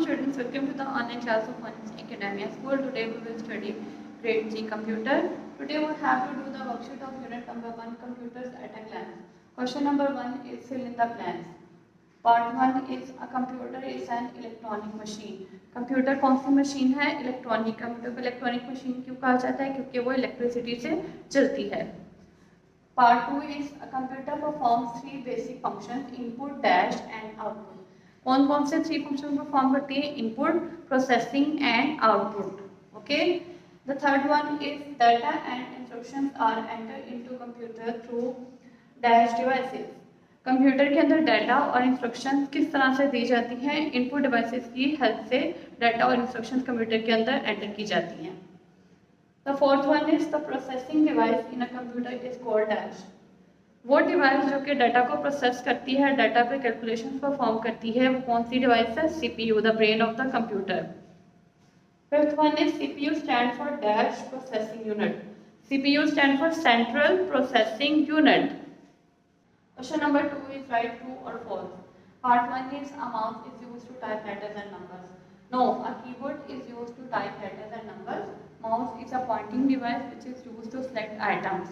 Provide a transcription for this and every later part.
afternoon, students. Welcome to the online class of Once Academia School. Today we will study grade C computer. Today we have to do the worksheet of unit number 1, computers at a glance. Question number 1 is fill in the blanks. Part 1 is a computer is an electronic machine. Computer कौन सी machine है? Electronic. Computer को electronic machine क्यों कहा जाता है? क्योंकि वो electricity से चलती है। Part 2 is a computer performs 3 basic functions: input, dash and output. कौन कौन से 3 फंक्शन परफॉर्म करती है? Input, processing and output. Okay. The third one is data and instructions are enter into computer through dash devices. Computer के अंदर data और instructions किस तरह से दी जाती हैं? इनपुट डिवाइसेस की हेल्प से डाटा और इंस्ट्रक्शंस कंप्यूटर के अंदर एंटर की जाती हैं। The fourth one is the processing device in a computer is called dash. वो डिवाइस जो कि डाटा को प्रोसेस करती है, डाटा पे कैलकुलेशन परफॉर्म करती है, वो कौन सी डिवाइस है? CPU, the brain of the computer. Fifth one is CPU stand for dash processing unit. CPU stand for central processing unit. Question number 2 is right true और false. Part 1 is a mouse is used to type letters and numbers. No, a keyboard is used to type letters and numbers. Mouse is a pointing device which is used to select items.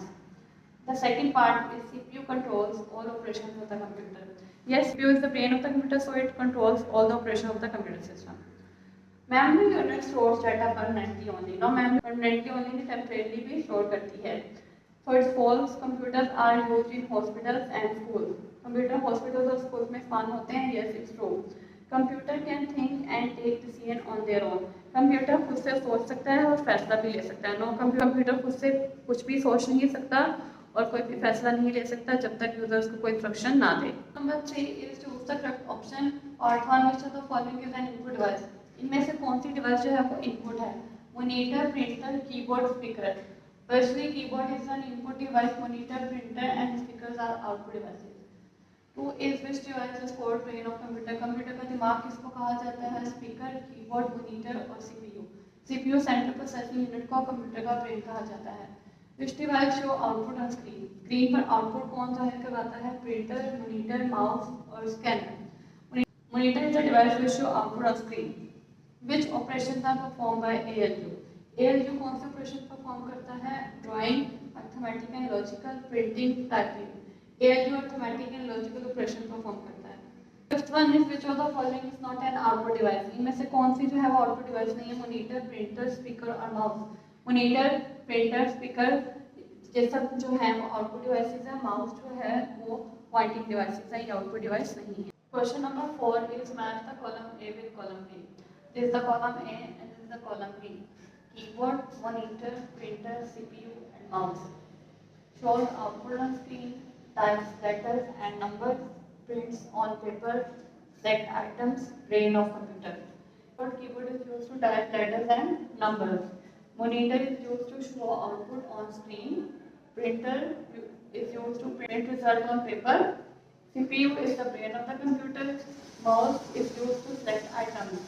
The second part is CPU controls all operations of the computer. Yes, CPU is the brain of the computer, so it controls all the operations of the computer system. Memory unit stores data permanently only. No, memory permanently only नहीं, temporarily भी store करती है. So it's false. Computers are used in hospitals and schools. Computer hospitals और schools में इस्तेमाल होते हैं. Yes, it's true. Computer can think and take decision on their own. Computer खुद से सोच सकता है और फैसला भी ले सकता है। नो, कंप्यूटर खुद से कुछ भी सोच नहीं सकता और कोई भी फैसला नहीं ले सकता जब तक यूजर्स को कोई इंस्ट्रक्शन ना दे। Number 3 is choose the correct option. Part 1 which of the following is an input device. इनमें से कौन सी डिवाइस जो है वो इनपुट है? Monitor, printer, keyboard, speaker. Firstly keyboard is an input device, monitor, printer and speakers are output devices. 2 is which device is called brain of computer. Computer का दिमाग किसको कहा जाता है? स्पीकर, कीबोर्ड, मॉनिटर और CPU. CPU central processing unit को computer का brain कहा जाता है। which device show output on screen? Screen पर आउटपुट कौन जाहिर करवाता है? प्रिंटर, मॉनिटर, माउस और scanner. Monitor is the device which show output on screen. which operations are performed by ALU? ALU कौन से ऑपरेशन परफॉर्म करता है? Drawing, arithmetic and logical, printing, typing. ALU arithmetic and logical operation perform करता है। Fifth one is which of the following is not an output device. इनमें से कौन सी जो है वो आउटपुट डिवाइस नहीं है? मॉनिटर, प्रिंटर, स्पीकर और माउस। मॉनिटर, प्रिंटर, स्पीकर ये सब जो है वो आउटपुट डिवाइसेस है। माउस जो है वो पॉइंटिंग डिवाइसेस है, ये आउटपुट डिवाइस नहीं है। Question number 4 is match the column A with column B. This is the column A and this is the column B. Keyboard, monitor, printer, CPU and mouse. Shows output on screen, types letters and numbers, prints on paper, select items, brain of computer. Keyboard is used to type letters and numbers. Monitor is used to show output on screen. Printer is used to print result on paper. CPU is the brain of the computer. Mouse is used to select items.